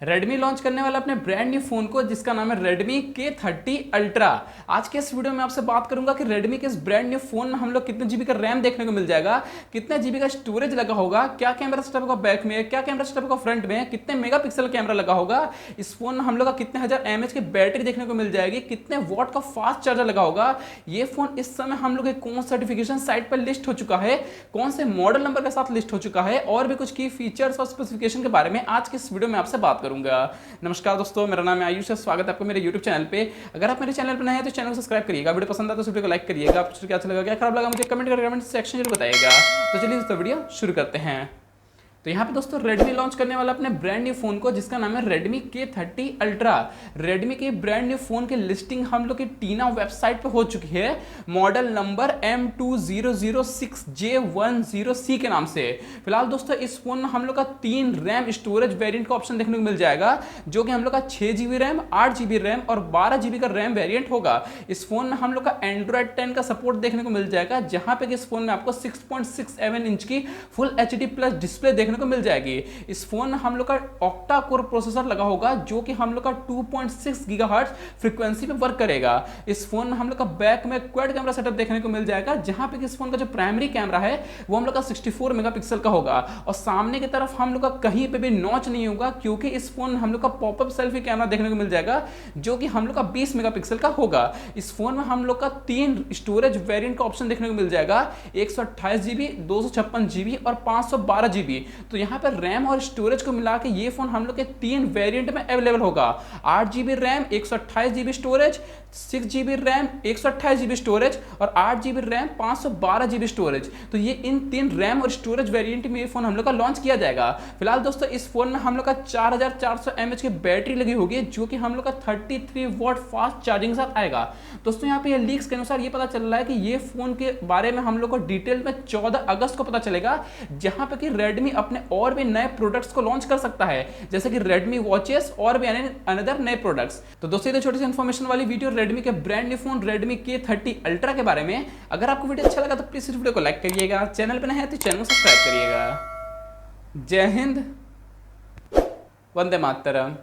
Redmi launch करने वाला अपने ब्रांड न्यू फोन को जिसका नाम है Redmi K30 अल्ट्रा। आज के इस वीडियो में आपसे बात करूंगा कि Redmi के इस ब्रांड न्यू फोन में हम लोग कितने जीबी का रैम देखने को मिल जाएगा, कितने जीबी का स्टोरेज लगा होगा, क्या कैमरा सेटअप होगा बैक में, क्या कैमरा सेटअप होगा फ्रंट में, कितने मेगापिक्सल कैमरा लगा होगा, इस फोन में हम लोग का कितने हजार एमएच की बैटरी देखने को मिल जाएगी, कितने वॉट का फास्ट चार्जर लगा होगा, ये फोन इस समय हम लोग कौन सर्टिफिकेशन साइट पर लिस्ट हो चुका है, कौन से मॉडल नंबर के साथ लिस्ट हो चुका है और भी कुछ की फीचर्स और स्पेसिफिकेशन के बारे में आज के इस वीडियो में आपसे बात करूंगा। नमस्कार दोस्तों, मेरा नाम है आयुष है। स्वागत है आपको मेरे YouTube चैनल पे। अगर आप मेरे चैनल पर नए हैं तो चैनल को सब्सक्राइब करिएगा। वीडियो पसंद आता तो वीडियो को लाइक करिएगा। आपको क्या अच्छा लगा क्या खराब लगा मुझे कमेंट करके कमेंट सेक्शन जरूर बताइएगा। तो चलिए दोस्तों वीडियो शुरू करते हैं। तो यहाँ पे दोस्तों Redmi लॉन्च करने वाला अपने ब्रांड न्यू फोन को जिसका नाम है Redmi K30 अल्ट्रा। Redmi के ब्रांड न्यू फोन की लिस्टिंग हम लोग की टीना वेबसाइट पे हो चुकी है, मॉडल नंबर M2006J10C के नाम से। फिलहाल दोस्तों इस फोन में हम लोग का 3 रैम स्टोरेज वेरिएंट का ऑप्शन देखने को मिल जाएगा, जो कि हम लोग का 6GB रैम, 8GB रैम और 12GB का रैम वेरिएंट होगा। इस फोन में हम लोग का Android 10 का सपोर्ट देखने को मिल जाएगा, जहां पे इस फोन में आपको 6.67 इंच की फुल HD प्लस डिस्प्ले देखने को मिल जाएगी। इस फोन में हम लोग का octa-core प्रोसेसर लगा होगा, जो कि हम लोग का 2.6 गीगाहर्ट्ज फ्रीक्वेंसी पे वर्क करेगा। इस फोन में हम लोग का बैक में क्वाड कैमरा सेटअप देखने को मिल जाएगा, जहां पे इस फोन का जो प्राइमरी कैमरा है वो हम लोग का 64 मेगापिक्सल का होगा और सामने की तरफ हम लोग का कहीं पे भी नॉच नहीं होगा, क्योंकि इस फोन में हम लोग का पॉपअप सेल्फी कैमरा देखने को मिल जाएगा, जो कि हम लोग का 20 मेगापिक्सल का होगा। इस फोन में हम लोग का 3 स्टोरेज वेरिएंट का ऑप्शन देखने को मिल जाएगा, 128GB, 256GB और 512GB। तो यहाँ पर रैम और स्टोरेज को मिला के ये फोन हम लोग के 3 वेरिएंट में अवेलेबल होगा। 8GB RAM, 128GB storage, 6GB RAM, 128GB storage और 8GB रैम, 512GB स्टोरेज। तो ये इन 3 रैम और स्टोरेज वेरिएंट में ये फोन हम लोग का लॉन्च किया जाएगा। फिलहाल दोस्तों इस फोन में हम लोग का 4400 mAh की बैटरी लगी होगी, जो कि हम लोग का 33 वॉट फास्ट चार्जिंग के साथ आएगा। दोस्तों यहाँ पे ये लीक्स के अनुसार ये पता चल रहा है कि ये फोन के बारे में हम लोग को डिटेल में 14 अगस्त को पता चलेगा, जहां पे कि Redmi अपने और भी नए प्रोडक्ट्स को लॉन्च कर सकता है, जैसे कि Redmi वॉचेस और भी अनदर नए प्रोडक्ट्स। तो दोस्तों ये छोटी सी इन्फॉर्मेशन वाली वीडियो Redmi के brand new phone Redmi K30 ultra के बारे में। अगर आपको वीडियो अच्छा लगा तो प्लीज इस वीडियो को लाइक करिएगा, चैनल पर नए हैं तो चैनल को सब्सक्राइब करिएगा। जय हिंद, वंदे मातरम।